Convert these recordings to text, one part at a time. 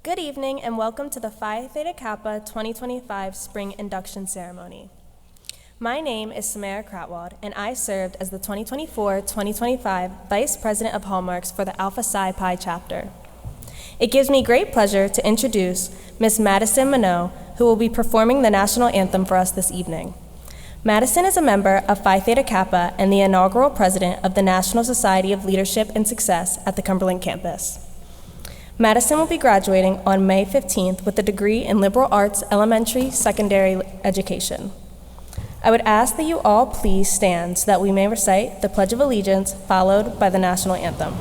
Good evening and welcome to the Phi Theta Kappa 2025 Spring Induction Ceremony. My name is Samara Kratwald and I served as the 2024-2025 Vice President of Hallmarks for the Alpha Psi Pi chapter. It gives me great pleasure to introduce Ms. Madison Minot, who will be performing the national anthem for us this evening. Madison is a member of Phi Theta Kappa and the inaugural president of the National Society of Leadership and Success at the Cumberland campus. Madison will be graduating on May 15th with a degree in liberal arts elementary secondary education. I would ask that you all please stand so that we may recite the Pledge of Allegiance followed by the national anthem.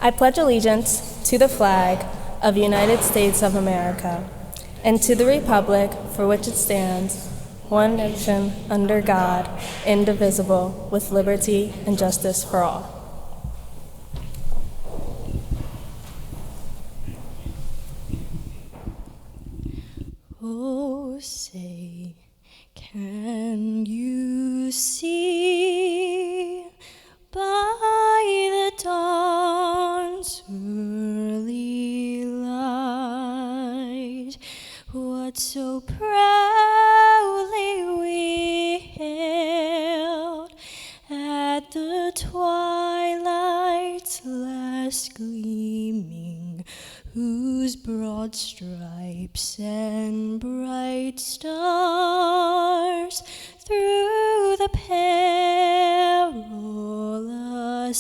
I pledge allegiance to the flag of the United States of America and to the republic for which it stands, one nation, under God, indivisible, with liberty and justice for all. Oh, say, can you see by the dawn's early light what so proudly we hailed at the twilight's last gleaming, whose broad stripes and bright stars through the perilous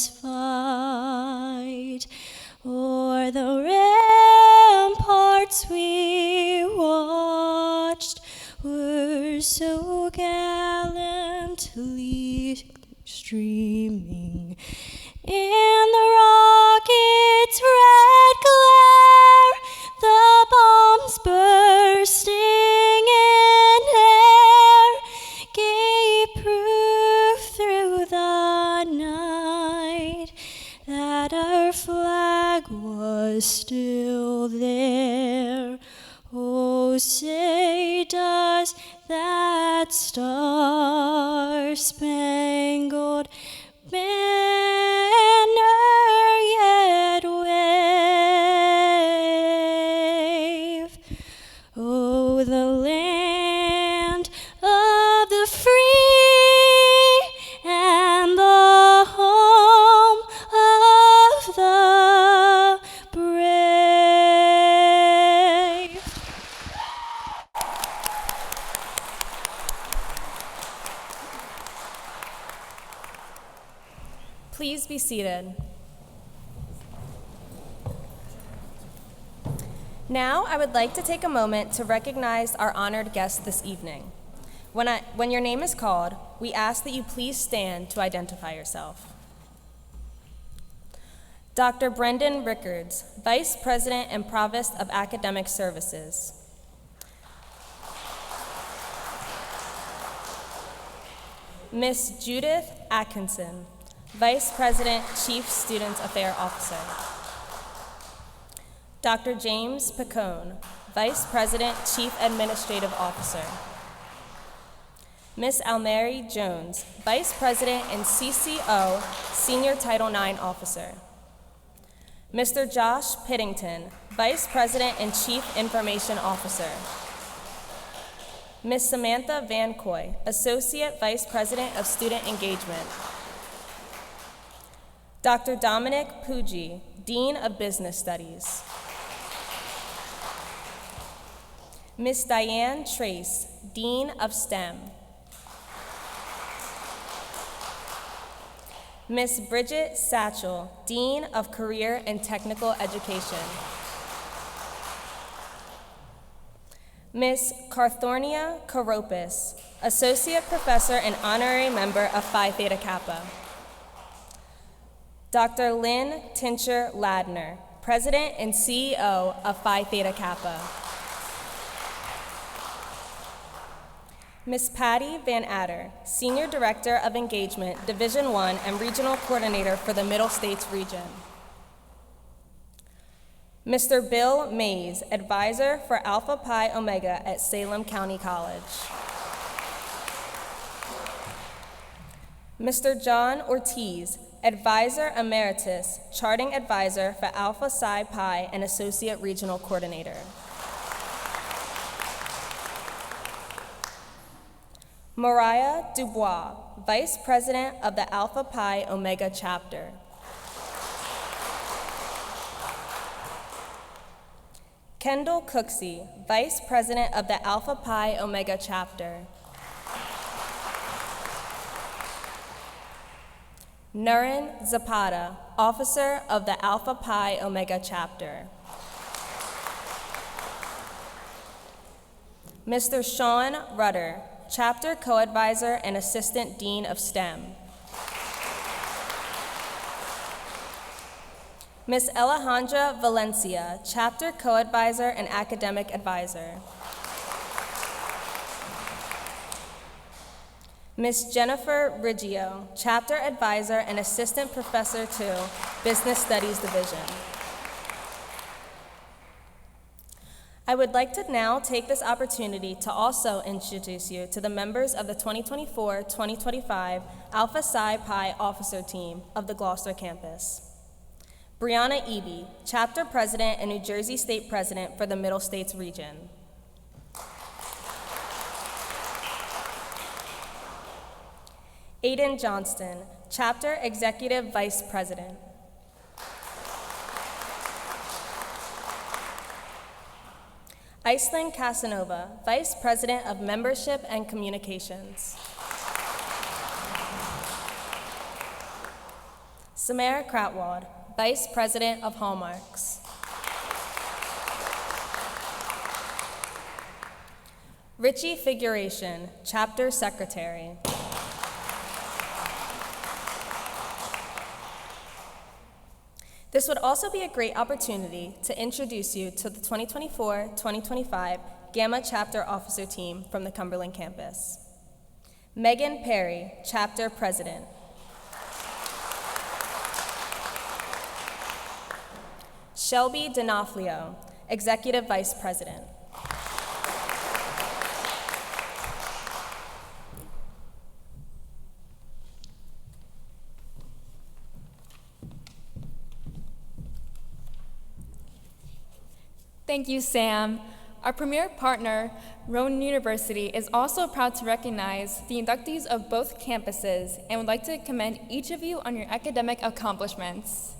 fight o'er the ramparts we watched were so gallantly streaming in the rocket's red glare, the bombs bursting in air gave proof through the night that our flag was still there. Oh, say, does that star-spangled banner yet wave? Oh, the land of the free and the home of the brave. Please be seated. Now, I would like to take a moment to recognize our honored guests this evening. When your name is called, we ask that you please stand to identify yourself. Dr. Brendan Rickards, Vice President and Provost of Academic Services. Miss Judith Atkinson, Vice President, Chief Student Affairs Officer. Dr. James Picone, Vice President, Chief Administrative Officer. Miss Almeri Jones, Vice President and CCO, Senior Title IX Officer. Mr. Josh Piddington, Vice President and Chief Information Officer. Miss Samantha Van Coy, Associate Vice President of Student Engagement. Dr. Dominic Puggi, Dean of Business Studies. Miss Diane Trace, Dean of STEM. Miss Bridget Satchel, Dean of Career and Technical Education. Miss Carthornia Karopis, Associate Professor and Honorary Member of Phi Theta Kappa. Dr. Lynn Tincher Ladner, President and CEO of Phi Theta Kappa. Ms. Patty Van Adder, Senior Director of Engagement, Division I and Regional Coordinator for the Middle States Region. Mr. Bill Mays, Advisor for Alpha Pi Omega at Salem County College. Mr. John Ortiz, Advisor Emeritus, Charting Advisor for Alpha Psi Pi and Associate Regional Coordinator. Mariah Dubois, Vice President of the Alpha Pi Omega Chapter. Kendall Cooksey, Vice President of the Alpha Pi Omega Chapter. Nurin Zapata, Officer of the Alpha Pi Omega Chapter. Mr. Sean Rudder, Chapter Co-Advisor and Assistant Dean of STEM. Ms. Alejandra Valencia, Chapter Co-Advisor and Academic Advisor. Ms. Jennifer Riggio, Chapter Advisor and Assistant Professor to Business Studies Division. I would like to now take this opportunity to also introduce you to the members of the 2024-2025 Alpha Psi Pi Officer Team of the Gloucester campus. Brianna Eby, Chapter President and New Jersey State President for the Middle States region. Aiden Johnston, Chapter Executive Vice President. Iceland Casanova, Vice President of Membership and Communications. Samara Kratwald, Vice President of Hallmarks. Richie Figuration, Chapter Secretary. This would also be a great opportunity to introduce you to the 2024-2025 Gamma Chapter Officer Team from the Cumberland campus. Megan Perry, Chapter President. Shelby D'Onofrio, Executive Vice President. Thank you, Sam. Our premier partner, Rowan University, is also proud to recognize the inductees of both campuses and would like to commend each of you on your academic accomplishments.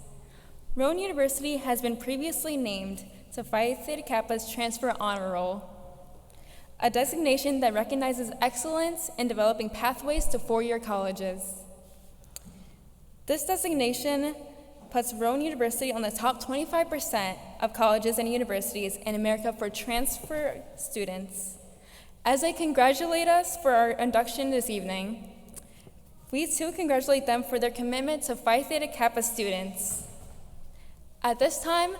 Rowan University has been previously named to Phi Theta Kappa's Transfer Honor Roll, a designation that recognizes excellence in developing pathways to four-year colleges. This designation puts Rowan University on the top 25% of colleges and universities in America for transfer students. As I congratulate us for our induction this evening, we too congratulate them for their commitment to Phi Theta Kappa students. At this time,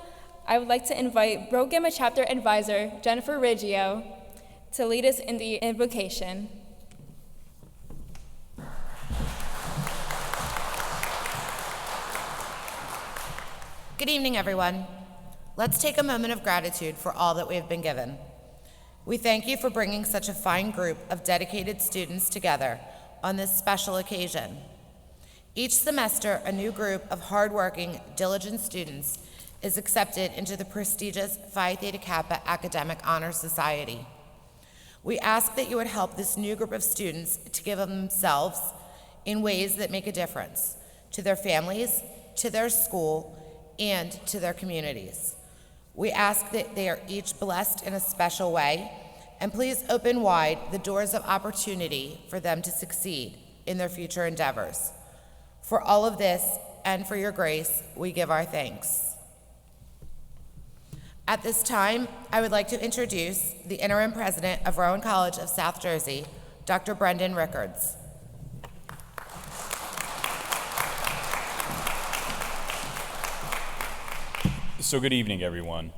I would like to invite Rho Gamma Chapter Advisor Jennifer Riggio to lead us in the invocation. Good evening, everyone. Let's take a moment of gratitude for all that we have been given. We thank you for bringing such a fine group of dedicated students together on this special occasion. Each semester, a new group of hardworking, diligent students is accepted into the prestigious Phi Theta Kappa Academic Honor Society. We ask that you would help this new group of students to give of themselves in ways that make a difference to their families, to their school, and to their communities. We ask that they are each blessed in a special way, and please open wide the doors of opportunity for them to succeed in their future endeavors. For all of this and for your grace, we give our thanks. At this time, I would like to introduce the interim president of Rowan College of South Jersey, Dr. Brendan Rickards. So good evening, everyone.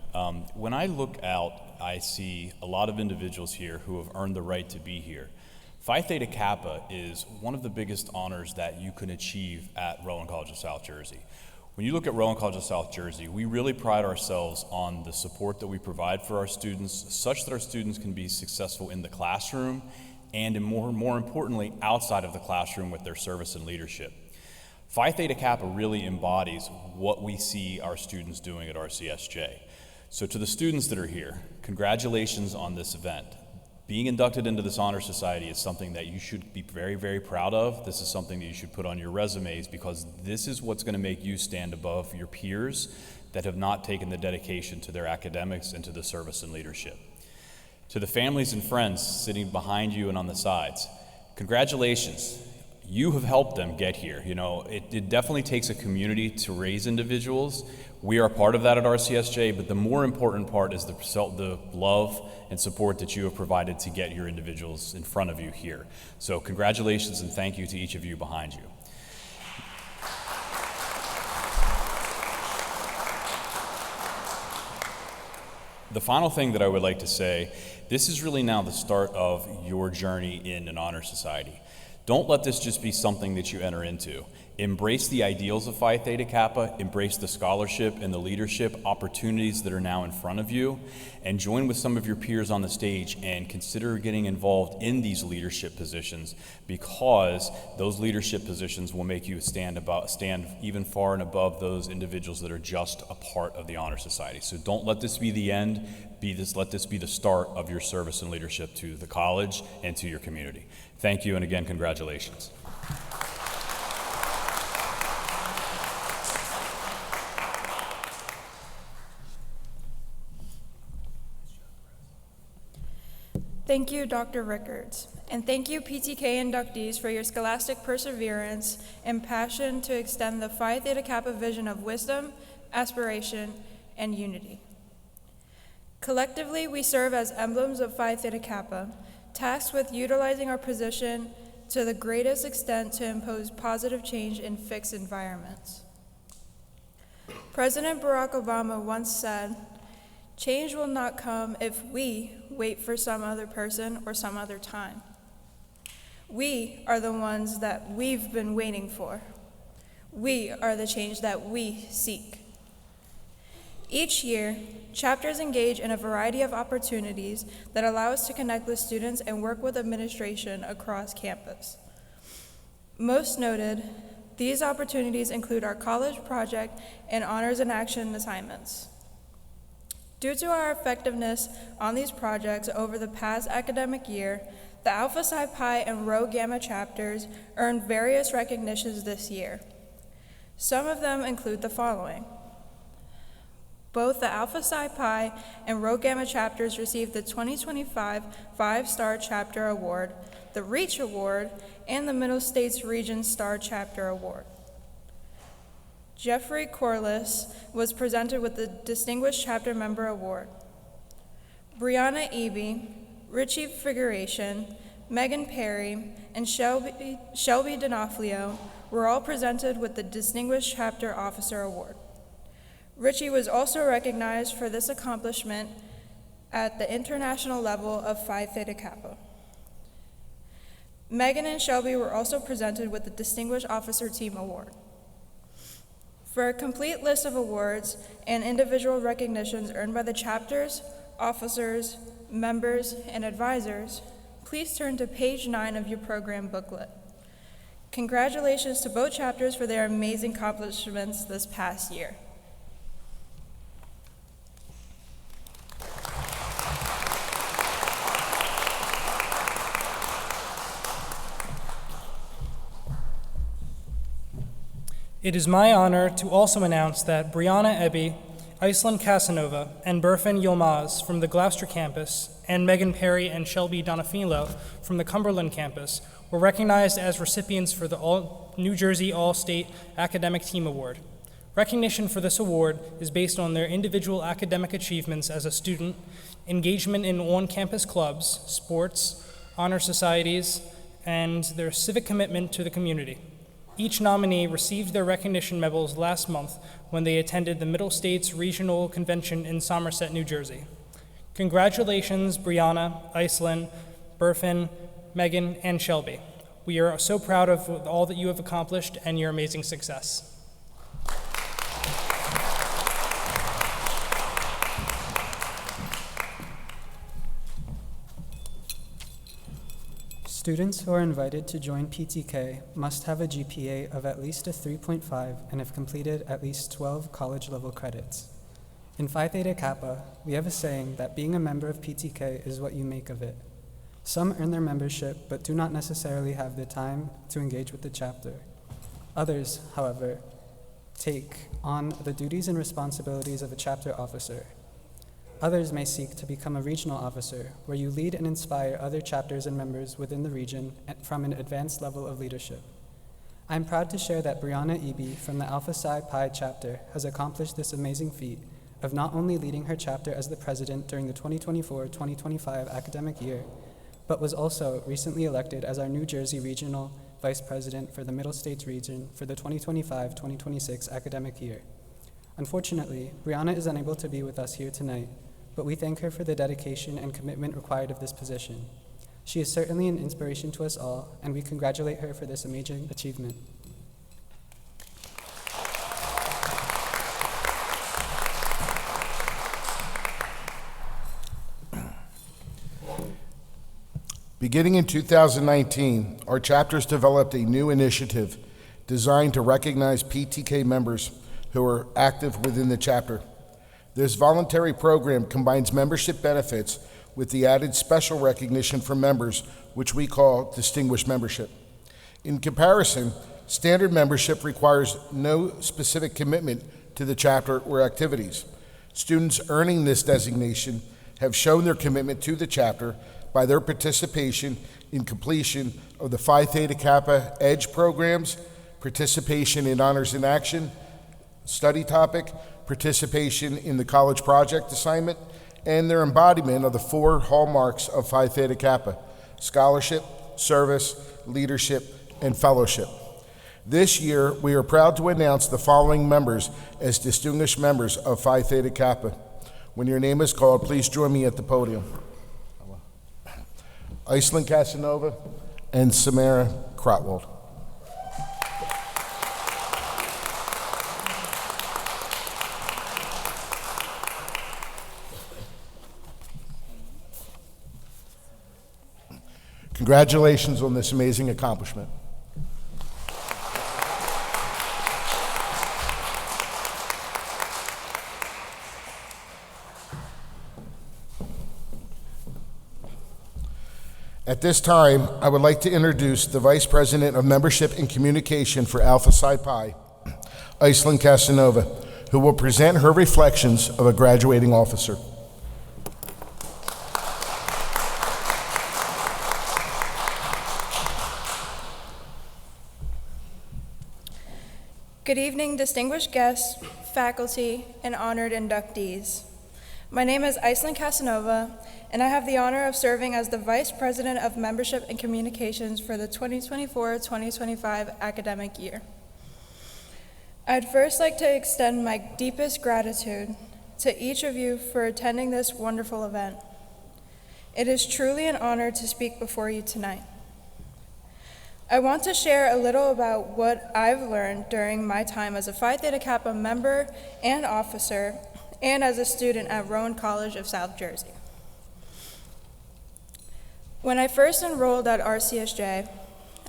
When I look out, I see a lot of individuals here who have earned the right to be here. Phi Theta Kappa is one of the biggest honors that you can achieve at Rowan College of South Jersey. When you look at Rowan College of South Jersey, we really pride ourselves on the support that we provide for our students, such that our students can be successful in the classroom and more importantly, outside of the classroom with their service and leadership. Phi Theta Kappa really embodies what we see our students doing at RCSJ. So to the students that are here, congratulations on this event. Being inducted into this honor society is something that you should be very, very proud of. This is something that you should put on your resumes, because this is what's going to make you stand above your peers that have not taken the dedication to their academics and to the service and leadership. To the families and friends sitting behind you and on the sides, congratulations. You have helped them get here. You know, it definitely takes a community to raise individuals. We are part of that at RCSJ, but the more important part is the love and support that you have provided to get your individuals in front of you here. So congratulations and thank you to each of you behind you. The final thing that I would like to say, this is really now the start of your journey in an honor society. Don't let this just be something that you enter into. Embrace the ideals of Phi Theta Kappa, embrace the scholarship and the leadership opportunities that are now in front of you, and join with some of your peers on the stage and consider getting involved in these leadership positions, because those leadership positions will make you stand even far and above those individuals that are just a part of the honor society. So don't let this be the end. Let this be the start of your service and leadership to the college and to your community. Thank you, and again, congratulations. Thank you, Dr. Rickards, and thank you, PTK inductees, for your scholastic perseverance and passion to extend the Phi Theta Kappa vision of wisdom, aspiration, and unity. Collectively, we serve as emblems of Phi Theta Kappa, tasked with utilizing our position to the greatest extent to impose positive change in fixed environments. President Barack Obama once said, "Change will not come if we wait for some other person or some other time. We are the ones that we've been waiting for. We are the change that we seek." Each year, chapters engage in a variety of opportunities that allow us to connect with students and work with administration across campus. Most noted, these opportunities include our college project and honors and action assignments. Due to our effectiveness on these projects over the past academic year, the Alpha Psi Pi and Rho Gamma chapters earned various recognitions this year. Some of them include the following. Both the Alpha Psi Pi and Rho Gamma chapters received the 2025 5-Star Chapter Award, the REACH Award, and the Middle States Region Star Chapter Award. Jeffrey Corliss was presented with the Distinguished Chapter Member Award. Brianna Eby, Richie Figuration, Megan Perry, and Shelby D'Onofrio were all presented with the Distinguished Chapter Officer Award. Richie was also recognized for this accomplishment at the international level of Phi Theta Kappa. Megan and Shelby were also presented with the Distinguished Officer Team Award. For a complete list of awards and individual recognitions earned by the chapters, officers, members, and advisors, please turn to page 9 of your program booklet. Congratulations to both chapters for their amazing accomplishments this past year. It is my honor to also announce that Brianna Eby, Iceland Casanova, and Burfin Yilmaz from the Gloucester campus, and Megan Perry and Shelby Donofilo from the Cumberland campus were recognized as recipients for the New Jersey All-State Academic Team Award. Recognition for this award is based on their individual academic achievements as a student, engagement in on-campus clubs, sports, honor societies, and their civic commitment to the community. Each nominee received their recognition medals last month when they attended the Middle States Regional Convention in Somerset, New Jersey. Congratulations, Brianna, Iceland, Burfin, Megan, and Shelby. We are so proud of all that you have accomplished and your amazing success. Students who are invited to join PTK must have a GPA of at least a 3.5 and have completed at least 12 college-level credits. In Phi Theta Kappa, we have a saying that being a member of PTK is what you make of it. Some earn their membership but do not necessarily have the time to engage with the chapter. Others, however, take on the duties and responsibilities of a chapter officer. Others may seek to become a regional officer, where you lead and inspire other chapters and members within the region from an advanced level of leadership. I'm proud to share that Brianna Eby from the Alpha Psi Pi chapter has accomplished this amazing feat of not only leading her chapter as the president during the 2024-2025 academic year, but was also recently elected as our New Jersey Regional Vice President for the Middle States region for the 2025-2026 academic year. Unfortunately, Brianna is unable to be with us here tonight, but we thank her for the dedication and commitment required of this position. She is certainly an inspiration to us all, and we congratulate her for this amazing achievement. Beginning in 2019, our chapters developed a new initiative designed to recognize PTK members who are active within the chapter. This voluntary program combines membership benefits with the added special recognition for members, which we call distinguished membership. In comparison, standard membership requires no specific commitment to the chapter or activities. Students earning this designation have shown their commitment to the chapter by their participation in completion of the Phi Theta Kappa EDGE programs, participation in Honors in Action, study topic, participation in the college project assignment, and their embodiment of the 4 hallmarks of Phi Theta Kappa: scholarship, service, leadership, and fellowship. This year, we are proud to announce the following members as distinguished members of Phi Theta Kappa. When your name is called, please join me at the podium. Iceland Casanova and Samara Krotwald. Congratulations on this amazing accomplishment. At this time, I would like to introduce the Vice President of Membership and Communication for Alpha Psi Pi, Iceland Casanova, who will present her reflections of a graduating officer. Good evening, distinguished guests, faculty, and honored inductees. My name is Iceland Casanova, and I have the honor of serving as the Vice President of Membership and Communications for the 2024-2025 academic year. I'd first like to extend my deepest gratitude to each of you for attending this wonderful event. It is truly an honor to speak before you tonight. I want to share a little about what I've learned during my time as a Phi Theta Kappa member and officer, and as a student at Rowan College of South Jersey. When I first enrolled at RCSJ,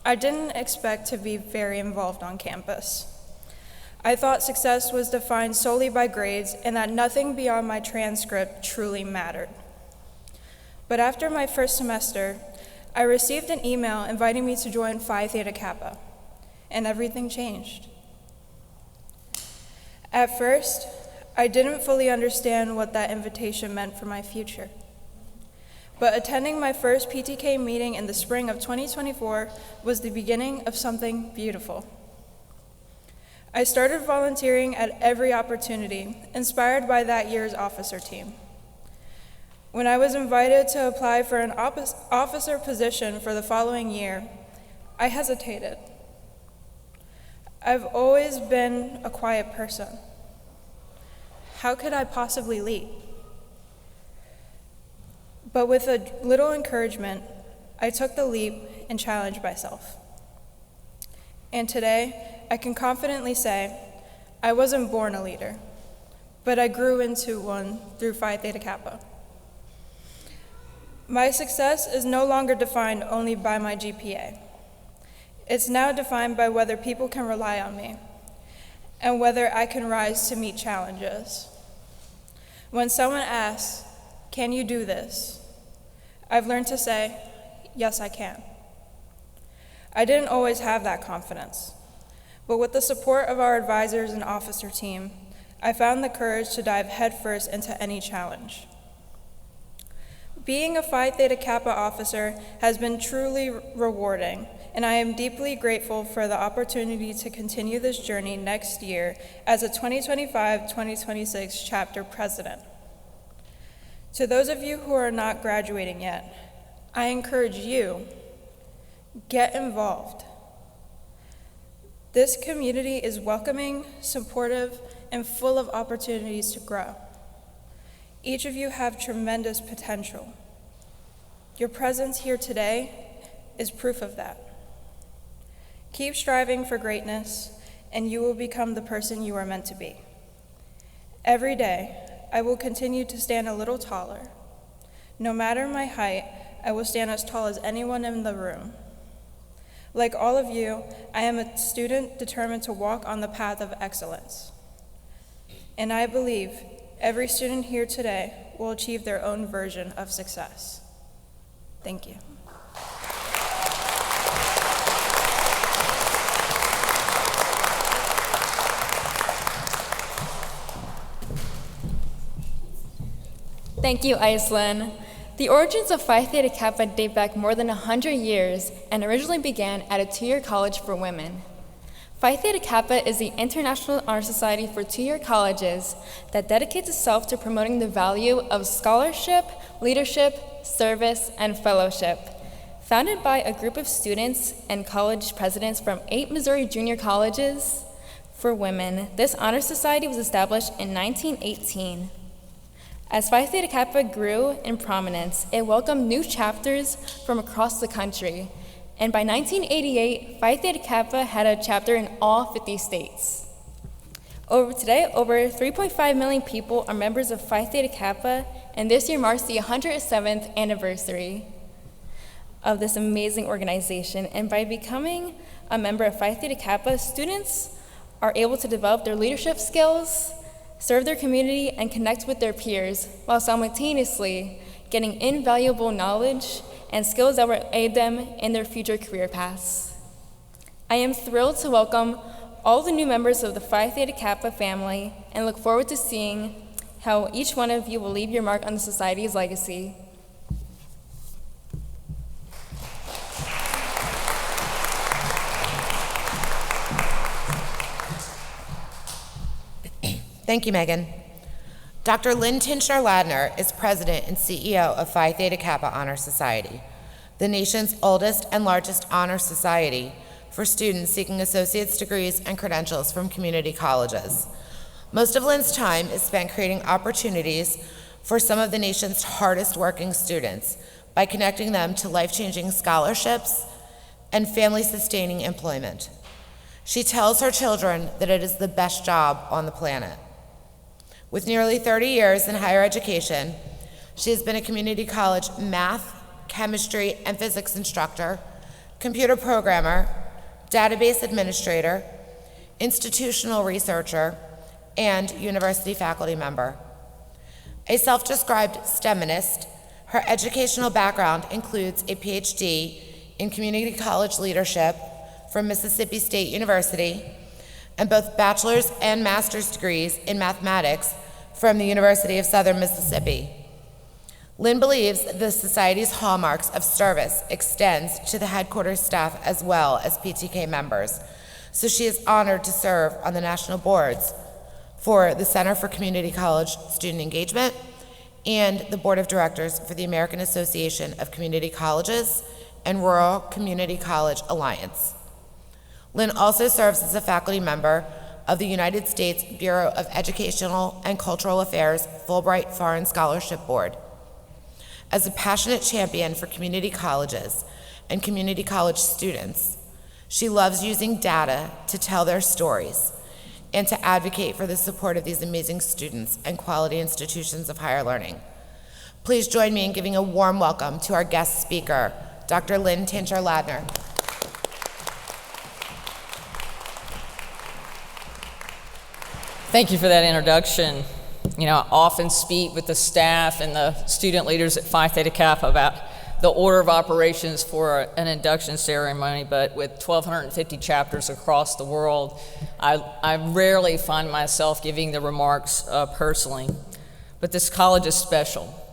I didn't expect to be very involved on campus. I thought success was defined solely by grades and that nothing beyond my transcript truly mattered. But after my first semester, I received an email inviting me to join Phi Theta Kappa, and everything changed. At first, I didn't fully understand what that invitation meant for my future. But attending my first PTK meeting in the spring of 2024 was the beginning of something beautiful. I started volunteering at every opportunity, inspired by that year's officer team. When I was invited to apply for an officer position for the following year, I hesitated. I've always been a quiet person. How could I possibly lead? But with a little encouragement, I took the leap and challenged myself. And today, I can confidently say, I wasn't born a leader, but I grew into one through Phi Theta Kappa. My success is no longer defined only by my GPA. It's now defined by whether people can rely on me and whether I can rise to meet challenges. When someone asks, "Can you do this?" I've learned to say, "Yes, I can." I didn't always have that confidence, but with the support of our advisors and officer team, I found the courage to dive headfirst into any challenge. Being a Phi Theta Kappa officer has been truly rewarding, and I am deeply grateful for the opportunity to continue this journey next year as a 2025-2026 chapter president. To those of you who are not graduating yet, I encourage you, get involved. This community is welcoming, supportive, and full of opportunities to grow. Each of you have tremendous potential. Your presence here today is proof of that. Keep striving for greatness, and you will become the person you are meant to be. Every day, I will continue to stand a little taller. No matter my height, I will stand as tall as anyone in the room. Like all of you, I am a student determined to walk on the path of excellence. And I believe every student here today will achieve their own version of success. Thank you. Thank you, Iceland. The origins of Phi Theta Kappa date back more than 100 years and originally began at a two-year college for women. Phi Theta Kappa is the International Honor Society for two-year colleges that dedicates itself to promoting the value of scholarship, leadership, service, and fellowship. Founded by a group of students and college presidents from 8 Missouri junior colleges for women, this honor society was established in 1918. As Phi Theta Kappa grew in prominence, it welcomed new chapters from across the country. And by 1988, Phi Theta Kappa had a chapter in all 50 states. Today, over 3.5 million people are members of Phi Theta Kappa, and this year marks the 107th anniversary of this amazing organization. And by becoming a member of Phi Theta Kappa, students are able to develop their leadership skills, serve their community, and connect with their peers, while simultaneously getting invaluable knowledge and skills that will aid them in their future career paths. I am thrilled to welcome all the new members of the Phi Theta Kappa family and look forward to seeing how each one of you will leave your mark on the society's legacy. Thank you, Megan. Dr. Lynn Tinchner-Ladner is president and CEO of Phi Theta Kappa Honor Society, the nation's oldest and largest honor society for students seeking associate's degrees and credentials from community colleges. Most of Lynn's time is spent creating opportunities for some of the nation's hardest working students by connecting them to life-changing scholarships and family-sustaining employment. She tells her children that it is the best job on the planet. With nearly 30 years in higher education, she has been a community college math, chemistry, and physics instructor, computer programmer, database administrator, institutional researcher, and university faculty member. A self-described STEMinist, her educational background includes a PhD in community college leadership from Mississippi State University and both bachelor's and master's degrees in mathematics from the University of Southern Mississippi. Lynn believes the Society's hallmarks of service extends to the headquarters staff as well as PTK members, so she is honored to serve on the national boards for the Center for Community College Student Engagement and the Board of Directors for the American Association of Community Colleges and Rural Community College Alliance. Lynn also serves as a faculty member of the United States Bureau of Educational and Cultural Affairs Fulbright Foreign Scholarship Board. As a passionate champion for community colleges and community college students, she loves using data to tell their stories and to advocate for the support of these amazing students and quality institutions of higher learning. Please join me in giving a warm welcome to our guest speaker, Dr. Lynn Tancher-Ladner. Thank you for that introduction. You know, I often speak with the staff and the student leaders at Phi Theta Kappa about the order of operations for an induction ceremony, but with 1,250 chapters across the world, I rarely find myself giving the remarks personally. But this college is special,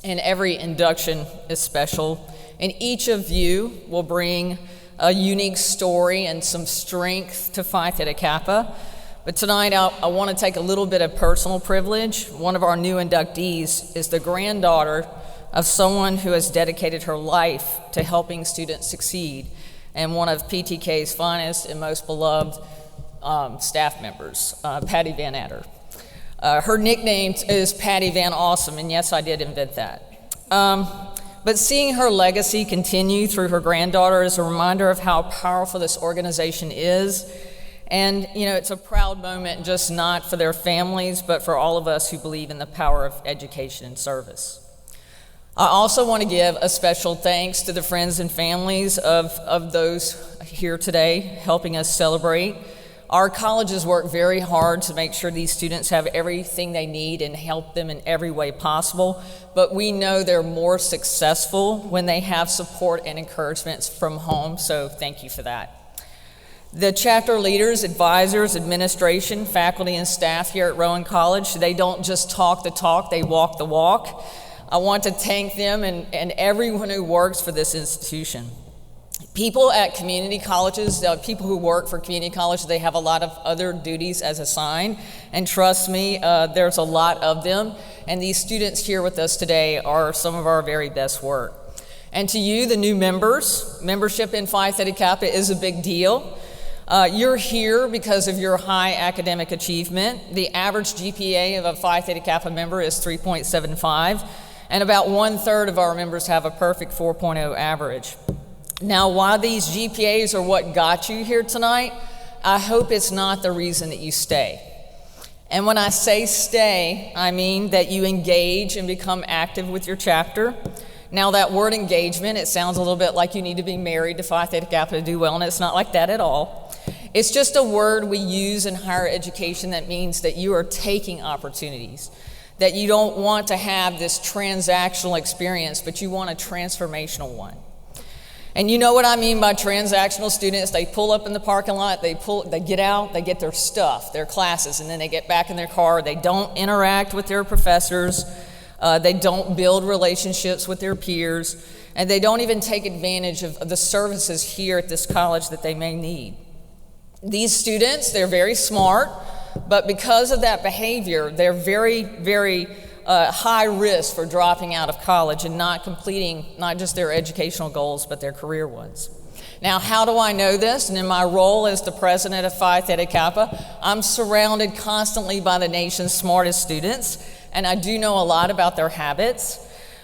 and every induction is special, and each of you will bring a unique story and some strength to Phi Theta Kappa. But tonight, I want to take a little bit of personal privilege. One of our new inductees is the granddaughter of someone who has dedicated her life to helping students succeed, and one of PTK's finest and most beloved staff members, Patty Van Adder. Her nickname is Patty Van Awesome, and yes, I did invent that. But seeing her legacy continue through her granddaughter is a reminder of how powerful this organization is. And, you know, it's a proud moment, just not for their families, but for all of us who believe in the power of education and service. I also want to give a special thanks to the friends and families of those here today helping us celebrate. Our colleges work very hard to make sure these students have everything they need and help them in every way possible, but we know they're more successful when they have support and encouragement from home, so thank you for that. The chapter leaders, advisors, administration, faculty, and staff here at Rowan College, they don't just talk the talk, they walk the walk. I want to thank them and everyone who works for this institution. People at community colleges, people who work for community colleges, they have a lot of other duties as assigned, and trust me, there's a lot of them, and these students here with us today are some of our very best work. And to you, the new members, membership in Phi Theta Kappa is a big deal. You're here because of your high academic achievement. The average GPA of a Phi Theta Kappa member is 3.75, and about 1/3 of our members have a perfect 4.0 average. Now, while these GPAs are what got you here tonight, I hope it's not the reason that you stay. And when I say stay, I mean that you engage and become active with your chapter. Now, that word engagement, it sounds a little bit like you need to be married to Phi Theta Kappa to do well, and it's not like that at all. It's just a word we use in higher education that means that you are taking opportunities, that you don't want to have this transactional experience, but you want a transformational one. And you know what I mean by transactional students? They pull up in the parking lot, they get out, they get their stuff, their classes, and then they get back in their car. They don't interact with their professors, they don't build relationships with their peers, and they don't even take advantage of the services here at this college that they may need. These students, they're very smart, but because of that behavior, they're very, very high risk for dropping out of college and not completing not just their educational goals, but their career ones. Now, how do I know this? And in my role as the president of Phi Theta Kappa, I'm surrounded constantly by the nation's smartest students, and I do know a lot about their habits.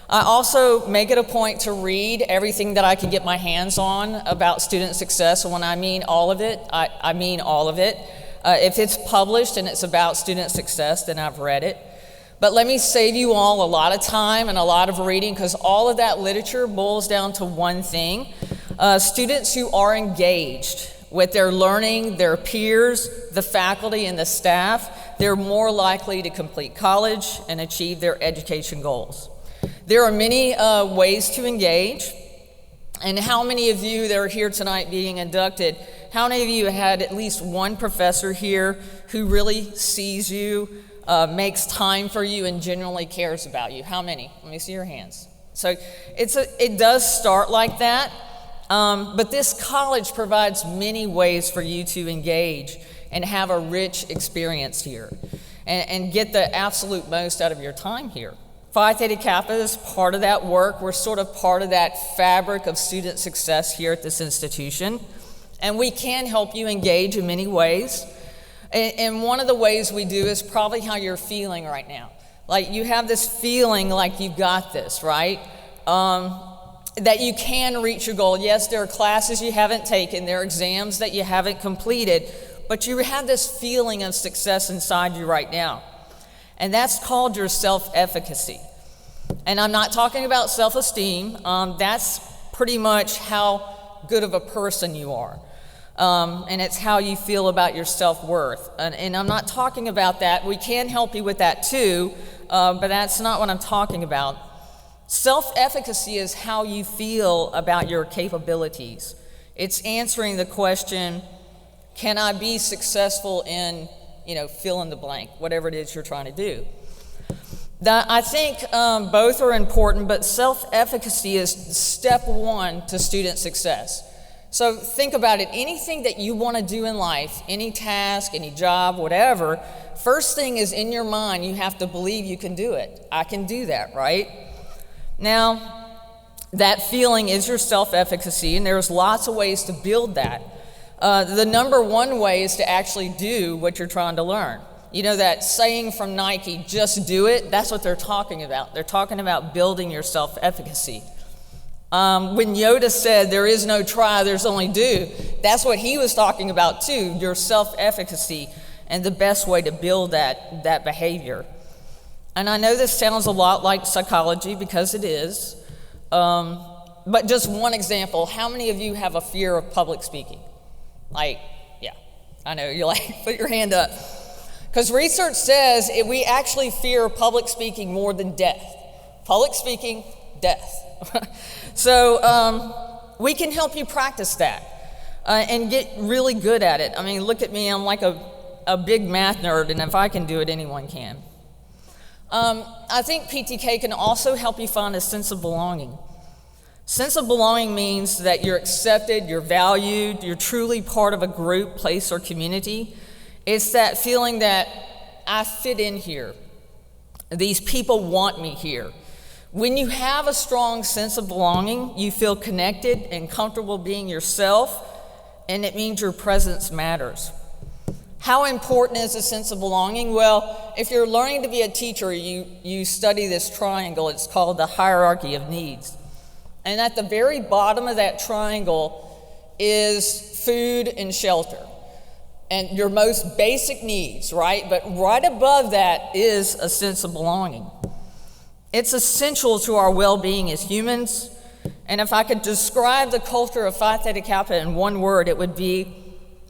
I also make it a point to read everything that I can get my hands on about student success. And when I mean all of it, I mean all of it. If it's published and it's about student success, then I've read it. But let me save you all a lot of time and a lot of reading, because all of that literature boils down to one thing. Students who are engaged with their learning, their peers, the faculty, and the staff, they're more likely to complete college and achieve their education goals. There are many ways to engage, and how many of you that are here tonight being inducted, how many of you had at least one professor here who really sees you, makes time for you, and genuinely cares about you? How many? Let me see your hands. So it does start like that, but this college provides many ways for you to engage and have a rich experience here and get the absolute most out of your time here. Phi Theta Kappa is part of that work. We're sort of part of that fabric of student success here at this institution, and we can help you engage in many ways. And one of the ways we do is probably how you're feeling right now. Like, you have this feeling like you've got this, right? That you can reach your goal. Yes, there are classes you haven't taken, there are exams that you haven't completed, but you have this feeling of success inside you right now. And that's called your self-efficacy. And I'm not talking about self-esteem. That's pretty much how good of a person you are. And it's how you feel about your self-worth. And I'm not talking about that. We can help you with that too, but that's not what I'm talking about. Self-efficacy is how you feel about your capabilities. It's answering the question, can I be successful in, fill in the blank, whatever it is you're trying to do. I think both are important, but self-efficacy is step one to student success. So think about it, anything that you want to do in life, any task, any job, whatever, first thing is in your mind, you have to believe you can do it. I can do that, right? Now, that feeling is your self-efficacy, and there's lots of ways to build that. The number one way is to actually do what you're trying to learn. You know that saying from Nike, just do it? That's what they're talking about. They're talking about building your self-efficacy. When Yoda said there is no try, there's only do, that's what he was talking about too, your self-efficacy and the best way to build that behavior. And I know this sounds a lot like psychology because it is, but just one example, how many of you have a fear of public speaking? Yeah, I know, you're like, put your hand up. Because research says we actually fear public speaking more than death. Public speaking, death. So we can help you practice that and get really good at it. I mean, look at me, I'm like a big math nerd, and if I can do it, anyone can. I think PTK can also help you find a sense of belonging. Sense of belonging means that you're accepted, you're valued, you're truly part of a group, place, or community. It's that feeling that I fit in here. These people want me here. When you have a strong sense of belonging, you feel connected and comfortable being yourself, and it means your presence matters. How important is a sense of belonging? Well, if you're learning to be a teacher, you study this triangle. It's called the hierarchy of needs. And at the very bottom of that triangle is food and shelter, and your most basic needs, right? But right above that is a sense of belonging. It's essential to our well-being as humans, and if I could describe the culture of Phi Theta Kappa in one word, it would be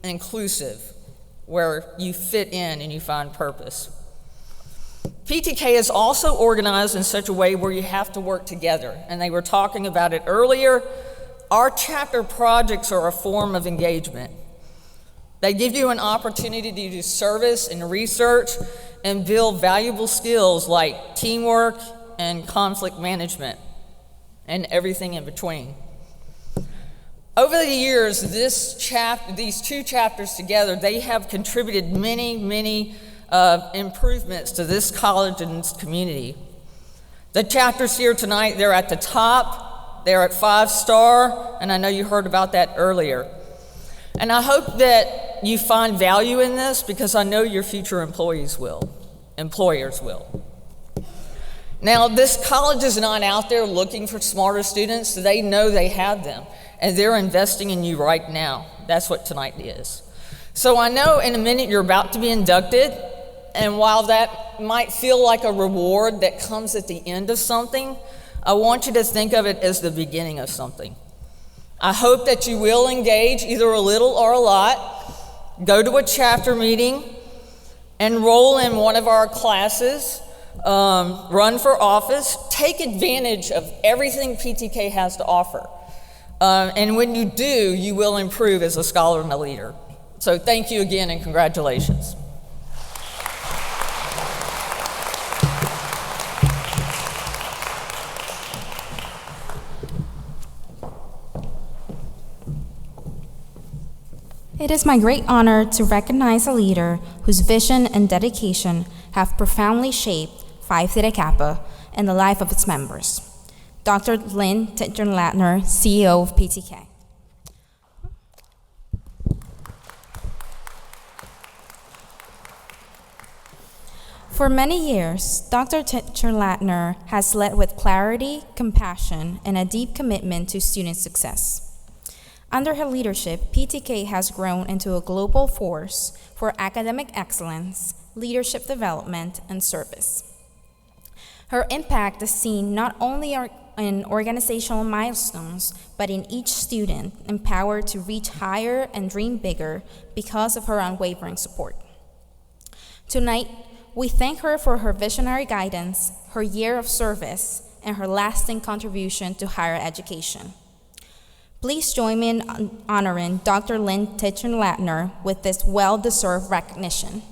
inclusive, where you fit in and you find purpose. PTK is also organized in such a way where you have to work together, and they were talking about it earlier. Our chapter projects are a form of engagement. They give you an opportunity to do service and research and build valuable skills like teamwork and conflict management and everything in between. Over the years, these two chapters together, they have contributed many improvements to this college and its community. The chapters here tonight, they're at the top, they're at 5-star, and I know you heard about that earlier. And I hope that you find value in this because I know your future employers will. Now, this college is not out there looking for smarter students. They know they have them, and they're investing in you right now. That's what tonight is. So I know in a minute you're about to be inducted, and while that might feel like a reward that comes at the end of something, I want you to think of it as the beginning of something. I hope that you will engage either a little or a lot, go to a chapter meeting, enroll in one of our classes, run for office, take advantage of everything PTK has to offer. And when you do, you will improve as a scholar and a leader. So thank you again and congratulations. It is my great honor to recognize a leader whose vision and dedication have profoundly shaped Phi Theta Kappa and the life of its members. Dr. Lynn Titcher-Latner, CEO of PTK. For many years, Dr. Titcher-Latner has led with clarity, compassion, and a deep commitment to student success. Under her leadership, PTK has grown into a global force for academic excellence, leadership development, and service. Her impact is seen not only in organizational milestones, but in each student empowered to reach higher and dream bigger because of her unwavering support. Tonight, we thank her for her visionary guidance, her year of service, and her lasting contribution to higher education. Please join me in honoring Dr. Lynn Tichenlatner with this well-deserved recognition.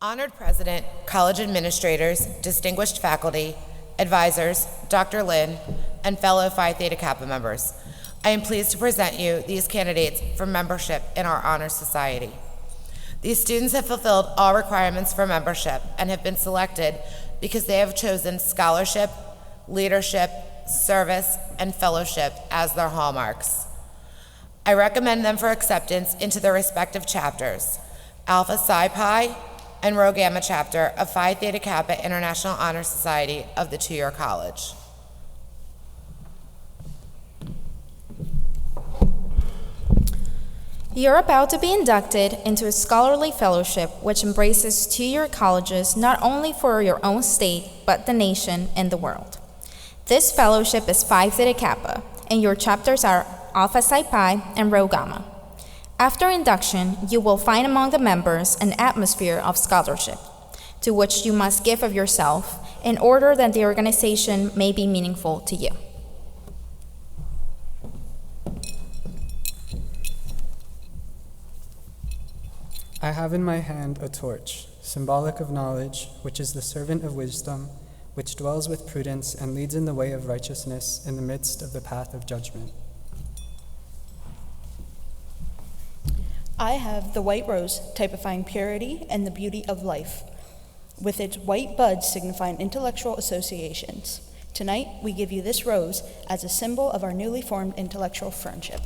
Honored President, college administrators, distinguished faculty, advisors, Dr. Lynn, and fellow Phi Theta Kappa members, I am pleased to present you these candidates for membership in our Honor Society. These students have fulfilled all requirements for membership and have been selected because they have chosen scholarship, leadership, service, and fellowship as their hallmarks. I recommend them for acceptance into their respective chapters, Alpha Psi Pi and Rho Gamma chapter of Phi Theta Kappa International Honor Society of the two-year college. You're about to be inducted into a scholarly fellowship which embraces two-year colleges not only for your own state, but the nation and the world. This fellowship is Phi Theta Kappa, and your chapters are Alpha Psi Pi and Rho Gamma. After induction, you will find among the members an atmosphere of scholarship, to which you must give of yourself in order that the organization may be meaningful to you. I have in my hand a torch, symbolic of knowledge, which is the servant of wisdom, which dwells with prudence and leads in the way of righteousness in the midst of the path of judgment. I have the white rose typifying purity and the beauty of life, with its white buds signifying intellectual associations. Tonight, we give you this rose as a symbol of our newly formed intellectual friendship.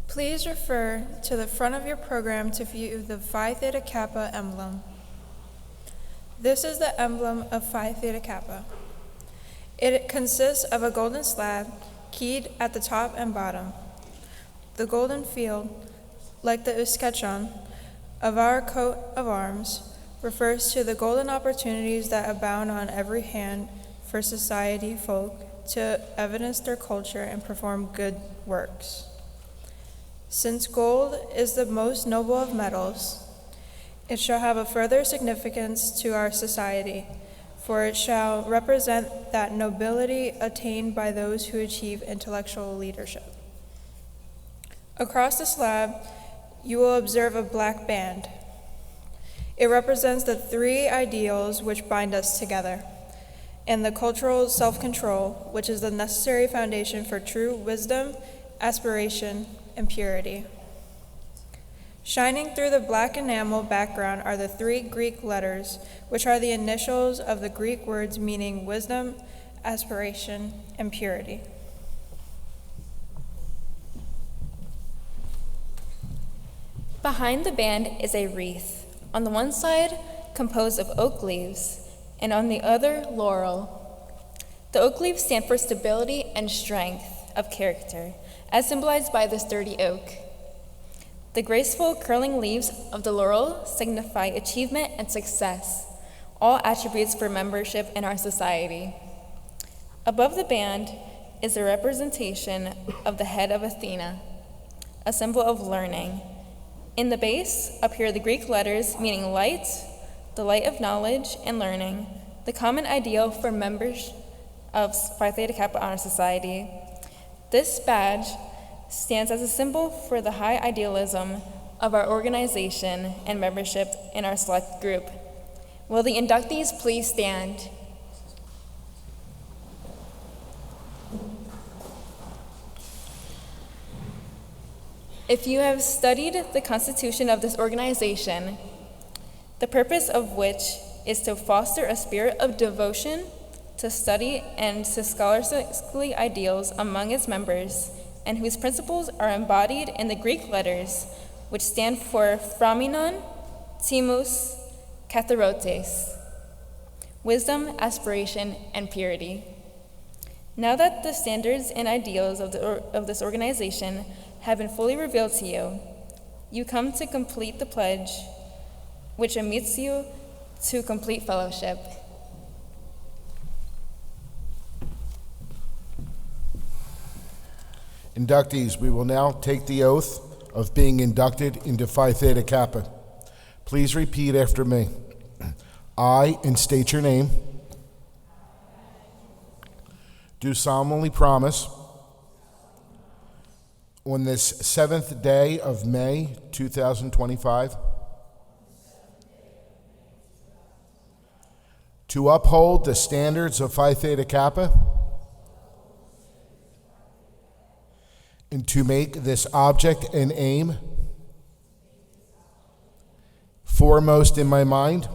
Please refer to the front of your program to view the Phi Theta Kappa emblem. This is the emblem of Phi Theta Kappa. It consists of a golden slab keyed at the top and bottom. The golden field, like the escutcheon of our coat of arms, refers to the golden opportunities that abound on every hand for society folk to evidence their culture and perform good works. Since gold is the most noble of metals, it shall have a further significance to our society, for it shall represent that nobility attained by those who achieve intellectual leadership. Across the slab, you will observe a black band. It represents the three ideals which bind us together, and the cultural self-control, which is the necessary foundation for true wisdom, aspiration, and purity. Shining through the black enamel background are the three Greek letters, which are the initials of the Greek words meaning wisdom, aspiration, and purity. Behind the band is a wreath, on the one side composed of oak leaves, and on the other, laurel. The oak leaves stand for stability and strength of character, as symbolized by the sturdy oak. The graceful curling leaves of the laurel signify achievement and success, all attributes for membership in our society. Above the band is a representation of the head of Athena, a symbol of learning. In the base appear the Greek letters meaning light, the light of knowledge and learning, the common ideal for members of Phi Theta Kappa Honor Society. This badge stands as a symbol for the high idealism of our organization and membership in our select group. Will the inductees please stand? If you have studied the constitution of this organization, the purpose of which is to foster a spirit of devotion to study and to scholarly ideals among its members, and whose principles are embodied in the Greek letters, which stand for Phromenon, Timus, Katharotes, wisdom, aspiration, and purity. Now that the standards and ideals of this organization have been fully revealed to you, you come to complete the pledge, which admits you to complete fellowship. Inductees, we will now take the oath of being inducted into Phi Theta Kappa. Please repeat after me. I, and state your name, do solemnly promise on this 7th day of May 2025 to uphold the standards of Phi Theta Kappa and to make this object and aim foremost in my mind,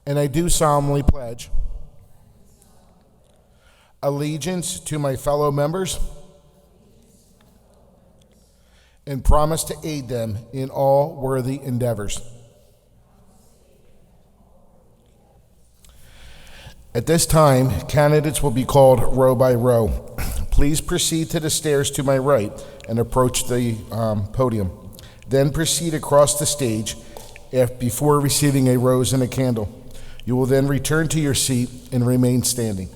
and I do solemnly pledge allegiance to my fellow members and promise to aid them in all worthy endeavors. At this time, candidates will be called row by row. Please proceed to the stairs to my right and approach the podium. Then proceed across the stage before receiving a rose and a candle. You will then return to your seat and remain standing.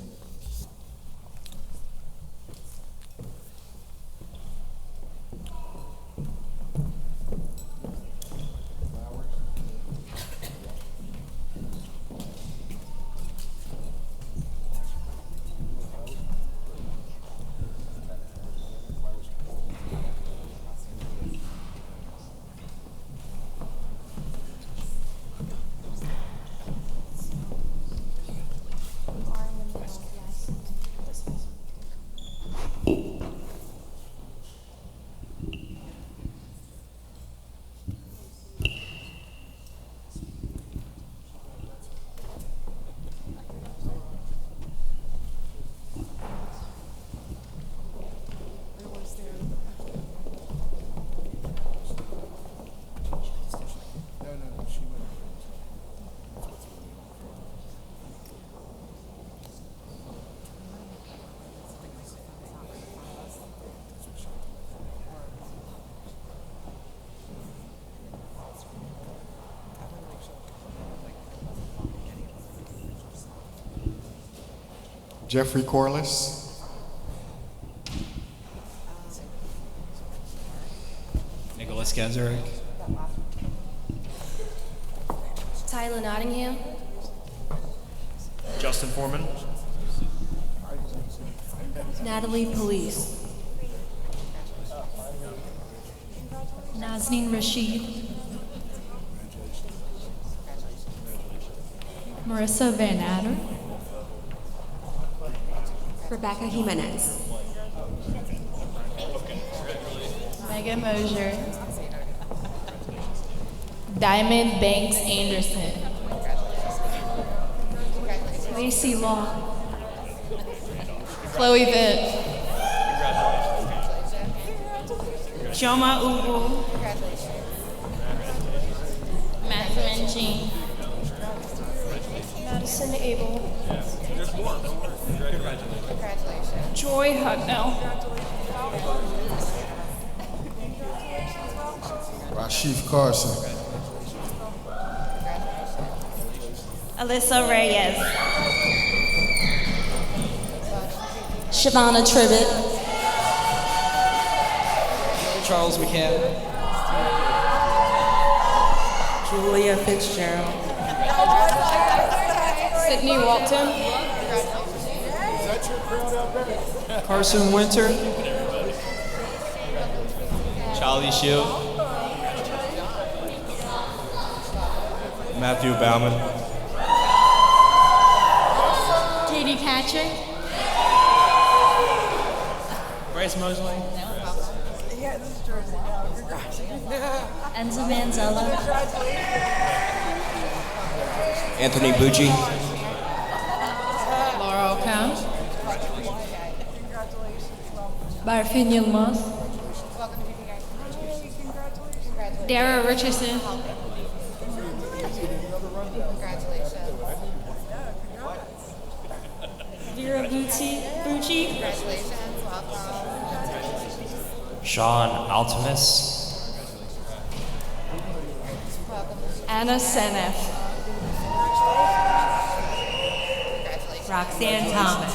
Jeffrey Corliss. Nicholas Gazarek. Tyler Nottingham. Justin Foreman. Natalie Police. Nazneen Rashid. Marissa Van Adder. Rebecca Jimenez. Megan Mosier. Diamond Banks Anderson. Lacey Law. Chloe Vitt. Joma Ubu. Matthew Jean. Madison Abel. Joy Hudnell. Rashif Carson. Alyssa Reyes. Shavonna Tribbett. Charles McCann. Julia Fitzgerald. Sydney Walton. Carson Winter. Charlie Shield. Matthew Bauman. Katie Patrick. Grace Mosley. Enzo Manzella. Anthony Bucci. Laura O'Count. Barfin Yılmaz. Dara Richardson. Vera Bucci. Sean Altimus. Anna Senef. Roxanne Thomas.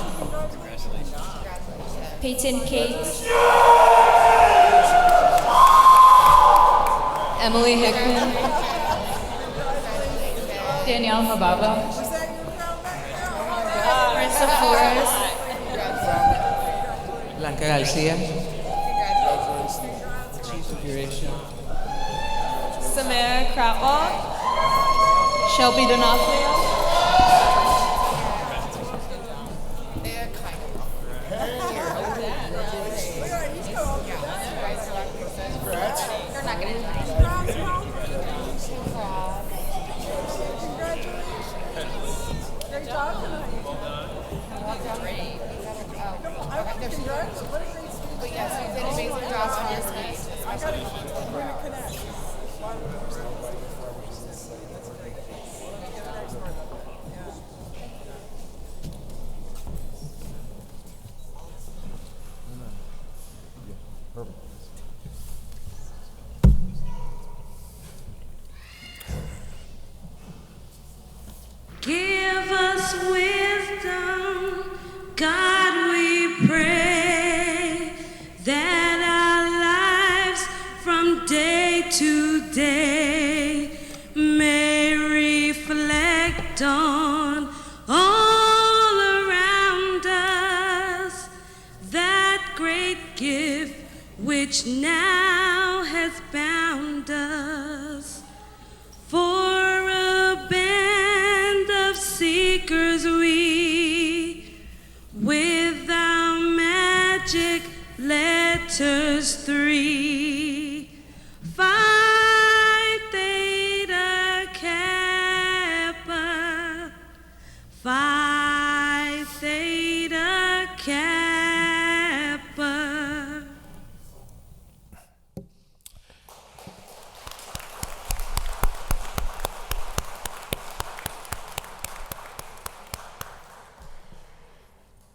Peyton Cates. Emily Hickman. Danielle Hababa. Marissa Flores. Blanca Garcia. Samara Kratwald. Shelby D'Onofrio. Give us wisdom, God, we pray, that our lives from day to day may reflect on all around us that great gift which now has bound us. For a band of seekers we, with our magic letters 3, Phi Theta Kappa, Phi Theta Kappa.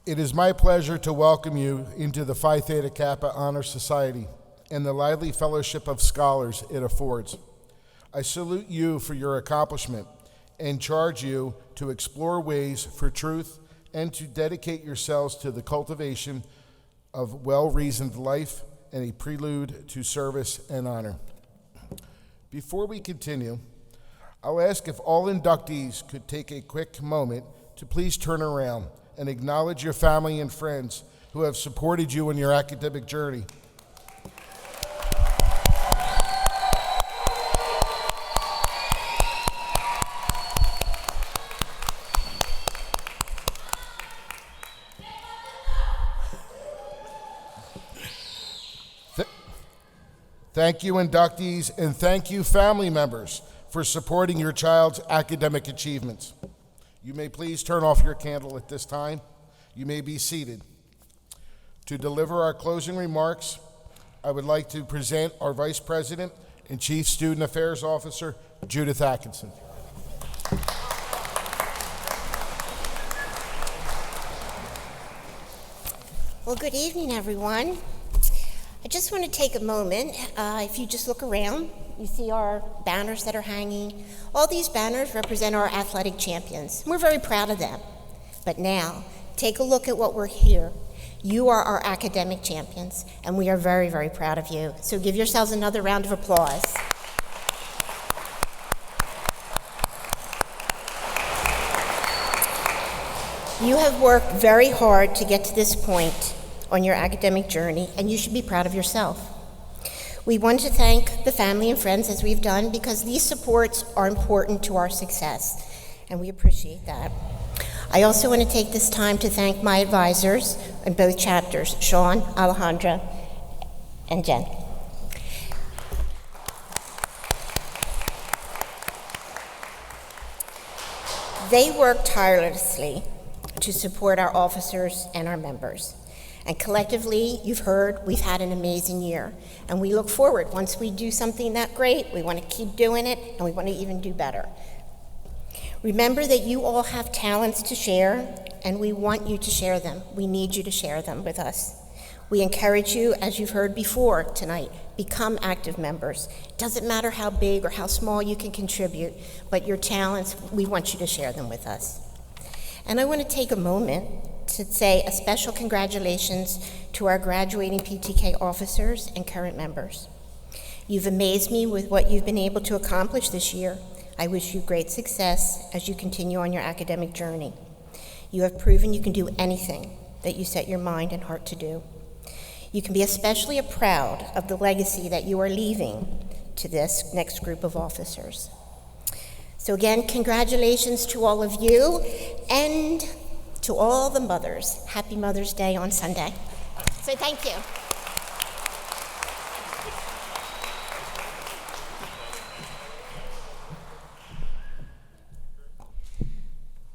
It is my pleasure to welcome you into the Phi Theta Kappa Honor Society and the lively fellowship of scholars it affords. I salute you for your accomplishment and charge you to explore ways for truth and to dedicate yourselves to the cultivation of well-reasoned life and a prelude to service and honor. Before we continue, I'll ask if all inductees could take a quick moment to please turn around and acknowledge your family and friends who have supported you in your academic journey. Thank you, inductees, and thank you, family members, for supporting your child's academic achievements. You may please turn off your candle at this time. You may be seated. To deliver our closing remarks, I would like to present our Vice President and Chief Student Affairs Officer, Judith Atkinson. Well, good evening, everyone. I just want to take a moment. If you just look around, you see our banners that are hanging. All these banners represent our athletic champions. We're very proud of them. But now, take a look at what we're here. You are our academic champions, and we are very, very proud of you. So give yourselves another round of applause. You have worked very hard to get to this point on your academic journey, and you should be proud of yourself. We want to thank the family and friends, as we've done, because these supports are important to our success, and we appreciate that. I also want to take this time to thank my advisors in both chapters, Sean, Alejandra, and Jen. They work tirelessly to support our officers and our members. And collectively, you've heard, we've had an amazing year. And we look forward. Once we do something that great, we want to keep doing it, and we want to even do better. Remember that you all have talents to share, and we want you to share them. We need you to share them with us. We encourage you, as you've heard before tonight, become active members. It doesn't matter how big or how small you can contribute, but your talents, we want you to share them with us. And I want to take a moment to say a special congratulations to our graduating PTK officers and current members. You've amazed me with what you've been able to accomplish this year. I wish you great success as you continue on your academic journey. You have proven you can do anything that you set your mind and heart to do. You can be especially proud of the legacy that you are leaving to this next group of officers. So again, congratulations to all of you, and to all the mothers, happy Mother's Day on Sunday. So thank you.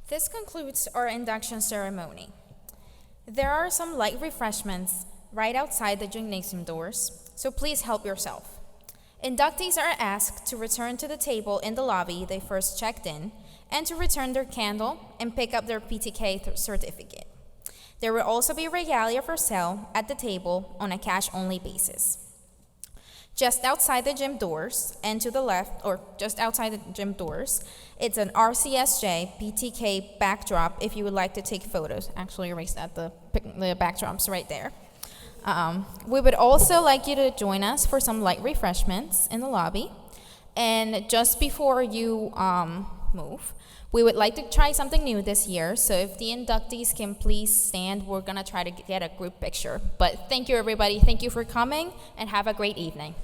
This concludes our induction ceremony. There are some light refreshments right outside the gymnasium doors, so please help yourself. Inductees are asked to return to the table in the lobby they first checked in, and to return their candle and pick up their PTK certificate. There will also be regalia for sale at the table on a cash-only basis. Just outside the gym doors, and to the left, or just outside the gym doors, it's an RCSJ PTK backdrop if you would like to take photos. Actually, erase that, the backdrop's right there. We would also like you to join us for some light refreshments in the lobby. And just before you move, we would like to try something new this year, so if the inductees can please stand, we're gonna try to get a group picture. But thank you, everybody. Thank you for coming, and have a great evening.